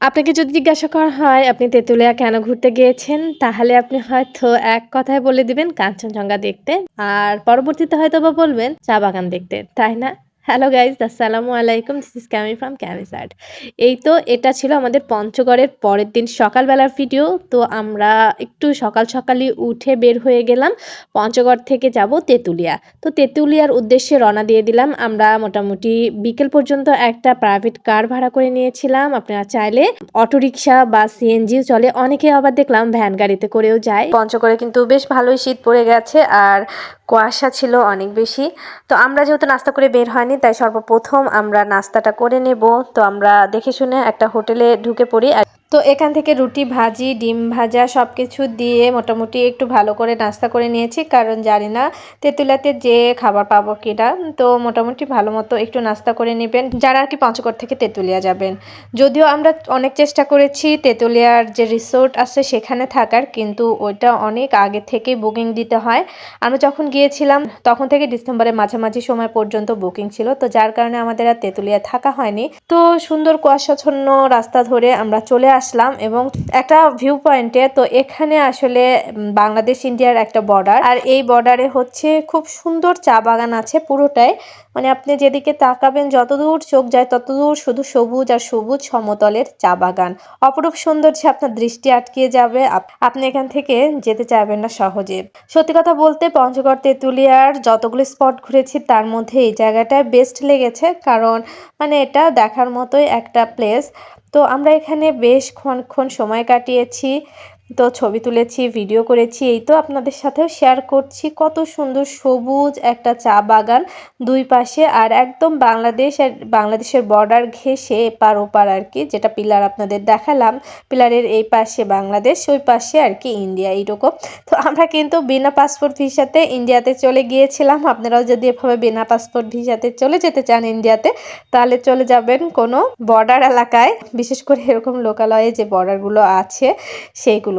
আপনাকে যদি জিজ্ঞাসা করা হয় আপনি তেঁতুলিয়া কেন ঘুরতে গিয়েছেন? তাহলে আপনি হয়তো এক কথায় বলে দিবেন কাঞ্চনজঙ্ঘা দেখতে। আর পরবর্তীতে হয়তোবা বলবেন চা বাগান দেখতে। তাই না? হ্যালো গাইস, আসসালামু আলাইকুম। This is Cammy from Cammy's art. এই তো এটা ছিল আমাদের পঞ্চগড়ের পরের দিন সকালবেলার ভিডিও। তো আমরা একটু সকালই উঠে বের হয়ে গেলাম। পঞ্চগড় থেকে যাব তেঁতুলিয়া। তো তেঁতুলিয়ার উদ্দেশ্যে রওনা দিয়ে দিলাম। আমরা মোটামুটি বিকেল পর্যন্ত একটা প্রাইভেট কার ভাড়া করে নিয়েছিলাম। আপনারা চাইলে অটোরিকশা বা সিএনজিও চলে। অনেকে আবার দেখলাম ভ্যান গাড়িতে করেও যায়। পঞ্চগড়ে কিন্তু বেশ ভালোই শীত পড়ে গেছে আর কুয়াশা ছিল অনেক বেশি। তো আমরা যেহেতু নাস্তা করে বের হয়নি তাই সর্বপ্রথম আমরা নাস্তাটা করে নেব। তো আমরা দেখে শুনে একটা হোটেলে ঢুকে পড়ি। তো এখান থেকে রুটি ভাজি ডিম ভাজা সব কিছু দিয়ে মোটামুটি একটু ভালো করে নাস্তা করে নিয়েছি, কারণ জানি না তেঁতুলিয়াতে যে খাবার পাবো কিনা। তো মোটামুটি ভালো মতো একটু নাস্তা করে নেবেন যারা আর কি পঞ্চগড় থেকে তেঁতুলিয়া যাবেন। যদিও আমরা অনেক চেষ্টা করেছি তেঁতুলিয়ার যে রিসোর্ট আছে সেখানে থাকার, কিন্তু ওইটা অনেক আগে থেকেই বুকিং দিতে হয়। আমরা যখন গিয়েছিলাম তখন থেকে ডিসেম্বরের মাঝামাঝি সময় পর্যন্ত বুকিং ছিল, তো যার কারণে আমাদের আর তেঁতুলিয়া থাকা হয়নি। তো সুন্দর কুয়াশাচ্ছন্ন রাস্তা ধরে আমরা চলে আসলাম এবং একটা ভিউ পয়েন্টে। তো এখানে আসলে বাংলাদেশ ইন্ডিয়ার একটা বর্ডার, আর এই বর্ডারে হচ্ছে খুব সুন্দর চা বাগান আছে পুরোটাই। মানে আপনি যেদিকে তাকাবেন যতদূর চোখ যায় ততদূর শুধু সবুজ আর সবুজ সমতলের চা বাগান। অপরূপ সৌন্দর্যে আপনার দৃষ্টি আটকে যাবে, আপনি এখান থেকে যেতে চাইবেন না সহজে। সত্যি কথা বলতে পঞ্চগড় তেঁতুলিয়ার যতগুলো স্পট ঘুরেছি তার মধ্যে এই জায়গাটায় বেস্ট লেগেছে, কারণ মানে এটা দেখার মতোই একটা প্লেস। তো আমরা এখানে বেশ ক্ষণ সময় কাটিয়েছি। তো ছবি তুলেছি, ভিডিও করেছি, এই তো আপনাদের সাথেও শেয়ার করছি। কত সুন্দর সবুজ একটা চা বাগান দুই পাশে, আর একদম বাংলাদেশ আর বাংলাদেশের বর্ডার ঘেঁষে এপার ওপার আর কি, যেটা পিলার আপনাদের দেখালাম। পিলারের এই পাশে বাংলাদেশ, ওই পাশে আর কি ইন্ডিয়া, এইরকম। তো আমরা কিন্তু বিনা পাসপোর্ট ভিসাতে ইন্ডিয়াতে চলে গিয়েছিলাম। আপনারাও যদি এভাবে বিনা পাসপোর্ট ভিসাতে চলে যেতে চান ইন্ডিয়াতে, তাহলে চলে যাবেন কোনো বর্ডার এলাকায়, বিশেষ করে এরকম লোকালয়ে যে বর্ডারগুলো আছে সেইগুলো।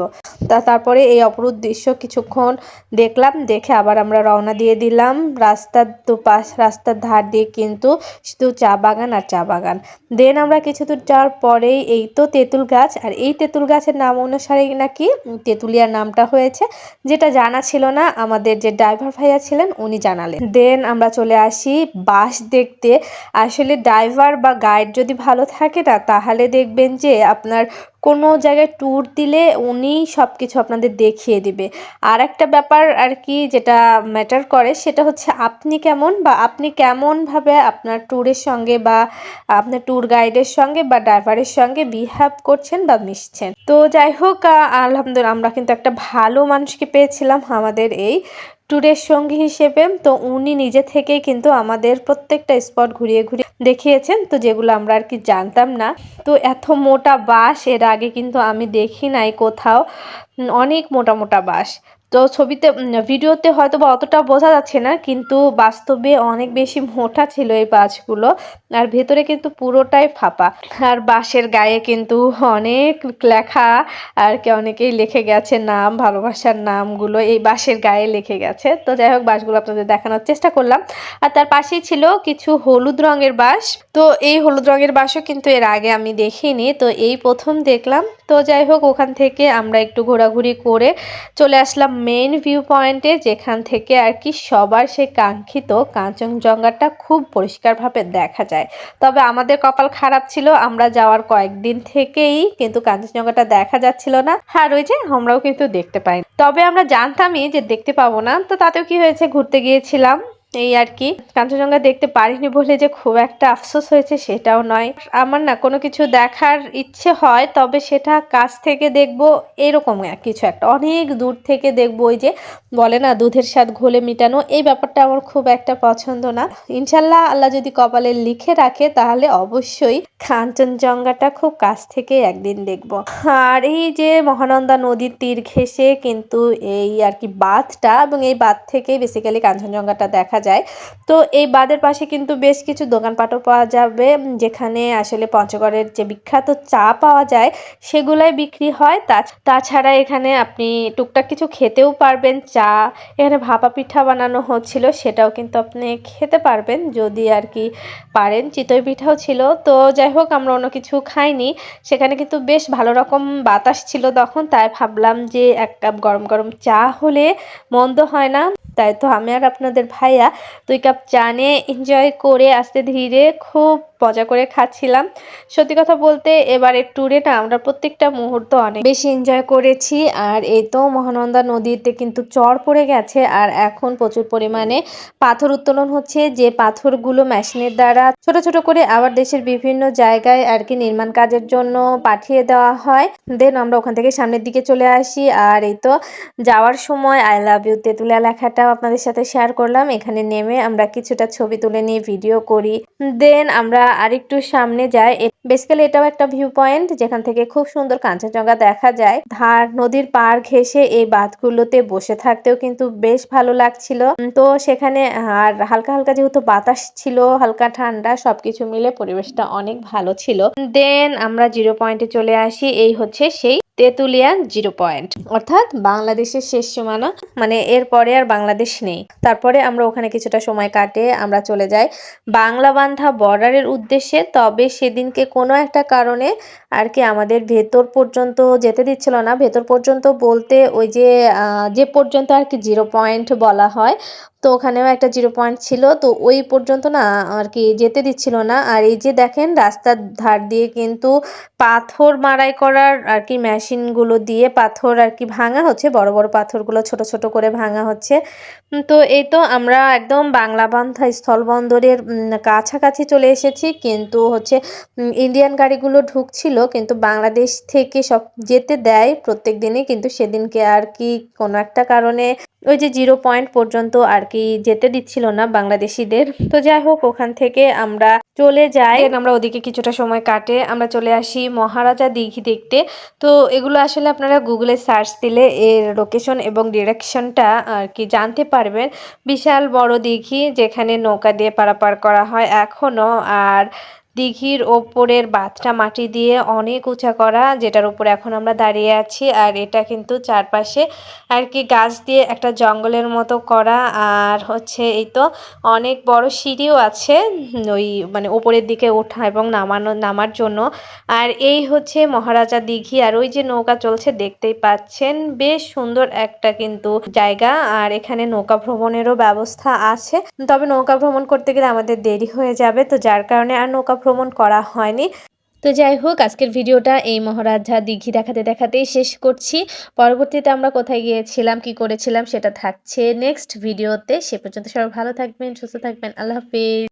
তারপরে এই অপরূপ দৃশ্য কিছুক্ষণ দেখলাম, দেখে আবার আমরা রওনা দিয়ে দিলাম। রাস্তার ধার দিয়ে কিন্তু শুধু চা বাগান আর চা বাগান। দেন আমরা কিছু দূর যাওয়ার পরেই এই তো তেঁতুল গাছ, আর এই তেঁতুল গাছের নাম অনুসারেই নাকি তেঁতুলিয়ার নামটা হয়েছে, যেটা জানা ছিল না। আমাদের যে ড্রাইভার ভাইয়া ছিলেন উনি জানালেন। দেন আমরা চলে আসি বাস দেখতে। আসলে ড্রাইভার বা গাইড যদি ভালো থাকে না, তাহলে দেখবেন যে আপনার কোনো জায়গায় ট্যুর দিলে উনি সব কিছু আপনাদের দেখিয়ে দিবে। আর একটা ব্যাপার আর কি যেটা ম্যাটার করে, সেটা হচ্ছে আপনি কেমন বা আপনি কেমনভাবে আপনার ট্যুরের সঙ্গে বা আপনার ট্যুর গাইডের সঙ্গে বা ড্রাইভারের সঙ্গে বিহেভ করছেন বা মিশছেন। তো যাই হোক, আলহামদুলিল্লাহ আমরা কিন্তু একটা ভালো মানুষকে পেয়েছিলাম আমাদের এই ট্যুরের সঙ্গী হিসেবে। তো উনি নিজে থেকেই কিন্তু আমাদের প্রত্যেকটা স্পট ঘুরিয়ে দেখিয়েছেন, তো যেগুলো আমরা আর কি জানতাম না। তো এত মোটা বাঁশ এর আগে কিন্তু আমি দেখি নাই কোথাও। অনেক মোটা মোটা বাঁশ। তো ছবিতে ভিডিওতে হয়তো বা অতটা বোঝা যাচ্ছে না, কিন্তু বাস্তবে অনেক বেশি মোটা ছিল এই বাঁশগুলো। আর ভেতরে কিন্তু পুরোটাই ফাঁপা। আর বাঁশের গায়ে কিন্তু অনেক লেখা আর কি, অনেকেই লিখে গেছে নাম, ভালোবাসার নামগুলো এই বাঁশের গায়ে লিখে গেছে। তো যাই হোক, বাঁশগুলো আপনাদের দেখানোর চেষ্টা করলাম। আর তার পাশেই ছিল কিছু হলুদ রঙের বাঁশ। তো এই হলুদ রঙের বাঁশও কিন্তু এর আগে আমি দেখিনি, তো এই প্রথম দেখলাম। তো যাই হোক, ওখান থেকে আমরা একটু ঘোরাঘুরি করে চলে আসলাম মেইন ভিউ পয়েন্টে, যেখান থেকে আর কি সবার সেই কাঙ্ক্ষিত কাঞ্চনজঙ্ঘাটা খুব পরিষ্কারভাবে দেখা যায়। তবে আমাদের কপাল খারাপ ছিল, আমরা যাওয়ার কয়েকদিন থেকেই কিন্তু কাঞ্চনজঙ্ঘাটা দেখা যাচ্ছিল না। আর ওই যে আমরাও কিন্তু দেখতে পাইনি। তবে আমরা জানতামই যে দেখতে পাবো না, তো তাতেও কি হয়েছে, ঘুরতে গিয়েছিলাম এই আর কি। কাঞ্চনজঙ্ঘা দেখতে পারিনি বলে যে খুব একটা আফসোস হয়েছে সেটাও নয়। আমার না কোনো কিছু দেখার ইচ্ছে হয়, তবে সেটা কাছ থেকে দেখবো এরকম কিছু একটা, অনেক দূর থেকে দেখবো। ওই যে বলে না দুধের স্বাদ ঘোলে মিটানো, এই ব্যাপারটা আমার খুব একটা পছন্দ না। ইনশাল্লাহ আল্লাহ যদি কপালে লিখে রাখে তাহলে অবশ্যই কাঞ্চনজঙ্ঘাটা খুব কাছ থেকে একদিন দেখব। আর এই যে মহানন্দা নদীর তীর ঘেঁষে কিন্তু এই আর কি বাঁধটা, এবং এই বাঁধ থেকেই বেসিক্যালি কাঞ্চনজঙ্ঘাটা দেখা যায়। তো এই বাঁধের পাশে কিন্তু বেশ কিছু দোকানপাটও পাওয়া যাবে, যেখানে আসলে পঞ্চগড়ের যে বিখ্যাত চা পাওয়া যায় সেগুলাই বিক্রি হয়। তাছাড়া এখানে আপনি টুকটাক কিছু খেতেও পারবেন। চা, এখানে ভাপা পিঠা বানানো হচ্ছিল, সেটাও কিন্তু আপনি খেতে পারবেন যদি আর কি পারেন। চিতই পিঠাও ছিল। তো যাই হোক, আমরা অন্য কিছু খাইনি। সেখানে কিন্তু বেশ ভালো রকম বাতাস ছিল তখন, তাই ভাবলাম যে এক কাপ গরম গরম চা হলে মন্দ হয় না। তাই তো আমি আর আপনাদের ভাইয়া 2 কাপ চা নিয়ে এনজয় করে আস্তে ধীরে খুব মজা করে খাচ্ছিলাম। সত্যি কথা বলতে এবারের ট্যুরে না আমরা প্রত্যেকটা মুহূর্ত অনেক বেশি এনজয় করেছি। আর এই তো মহানন্দা নদীতে কিন্তু চর পড়ে গেছে, আর এখন প্রচুর পরিমাণে পাথর উত্তোলন হচ্ছে, যে পাথরগুলো মেশিনের দ্বারা ছোট ছোট করে আবার দেশের বিভিন্ন জায়গায় আর কি নির্মাণ কাজের জন্য পাঠিয়ে দেওয়া হয়। দেন আমরা ওখান থেকে সামনের দিকে চলে আসি। আর এই তো যাওয়ার সময় আই লাভ ইউ তেঁতুলিয়া লেখাটাও আপনাদের সাথে শেয়ার করলাম। এখানে নেমে আমরা কিছুটা ছবি তুলে নিয়ে ভিডিও করি। দেন আমরা আরেকটু সামনে যাই। বেসিক্যালি এটাও একটা ভিউ পয়েন্ট, যেখান থেকে খুব সুন্দর কাঞ্চনজঙ্ঘা দেখা যায়। ধার নদীর পাড় ঘেঁষে এই বাঁধগুলোতে বসে থাকতেও কিন্তু বেশ ভালো লাগছিল। তো সেখানে আর হালকা হালকা যেহেতু বাতাস ছিল, হালকা ঠান্ডা, সবকিছু মিলে পরিবেশটা অনেক ভালো ছিল। দেন আমরা জিরো পয়েন্টে চলে আসি। এই হচ্ছে সেই তেঁতুলিয়া জিরো পয়েন্ট, অর্থাৎ বাংলাদেশের শেষ সীমানা, মানে এরপরে আর বাংলাদেশ নেই। তারপরে আমরা ওখানে কিছুটা সময় কাটে আমরা চলে যাই বাংলাবান্ধা বর্ডারের উদ্দেশ্যে। তবে সেদিনকে কোনো একটা কারণে আর কি আমাদের ভেতর পর্যন্ত যেতে দিচ্ছিল না। ভেতর পর্যন্ত বলতে ওই যে পর্যন্ত আর কি জিরো পয়েন্ট বলা হয়, তো ওখানেও একটা জিরো পয়েন্ট ছিল। তো ওই পর্যন্ত না আর কি যেতে দিচ্ছিল না। আর এই যে দেখেন রাস্তার ধার দিয়ে কিন্তু পাথর মাড়াই করার আর কি মেশিনগুলো দিয়ে পাথর আর কি ভাঙা হচ্ছে, বড় বড় পাথরগুলো ছোট ছোট করে ভাঙা হচ্ছে। তো এই তো আমরা একদম বাংলাবান্ধা স্থলবন্দরের কাছাকাছি চলে এসেছি। কিন্তু হচ্ছে ইন্ডিয়ান গাড়িগুলো ঢুকছিল, কিন্তু বাংলাদেশ থেকে সব যেতে দেয় প্রত্যেক দিনই, কিন্তু সেদিনকে আর কি কোনো একটা কারণে ওই যে জিরো পয়েন্ট পর্যন্ত আর কি যেতে দিচ্ছিল না বাংলাদেশিদের। তো যাই হোক, ওখান থেকে আমরা চলে যাই। আমরা ওদিকে কিছুটা সময় কাটে আমরা চলে আসি মহারাজা দিঘি দেখতে। তো এগুলো আসলে আপনারা গুগলে সার্চ দিলে এর লোকেশন এবং ডিরেকশনটা আর কি জানতে পারবেন। বিশাল বড় দিঘি, যেখানে নৌকা দিয়ে পারাপার করা হয় এখনো। আর দিঘির ওপরের বাঁধটা মাটি দিয়ে অনেক উঁচা করা, যেটার উপরে এখন আমরা দাঁড়িয়ে আছি। আর এটা কিন্তু চারপাশে আর কি গাছ দিয়ে একটা জঙ্গলের মতো করা। আর হচ্ছে এই তো অনেক বড় সিঁড়িও আছে ওই মানে ওপরের দিকে ওঠা এবং নামার জন্য। আর এই হচ্ছে মহারাজা দিঘি। আর ওই যে নৌকা চলছে দেখতেই পাচ্ছেন, বেশ সুন্দর একটা কিন্তু জায়গা। আর এখানে নৌকা ভ্রমণেরও ব্যবস্থা আছে, তবে নৌকা ভ্রমণ করতে গেলে আমাদের দেরি হয়ে যাবে, তো যার কারণে আর নৌকা ভ্রমণ করা হয়নি। তো যাই হোক, আজকের ভিডিওটা এই মহারাজা দিঘি দেখাতে দেখাতেই শেষ করছি। পরবর্তীতে আমরা কোথায় গিয়েছিলাম, কি করেছিলাম সেটা থাকছে নেক্সট ভিডিওতে। সে পর্যন্ত সবাই ভালো থাকবেন, সুস্থ থাকবেন। আল্লাহ হাফেজ।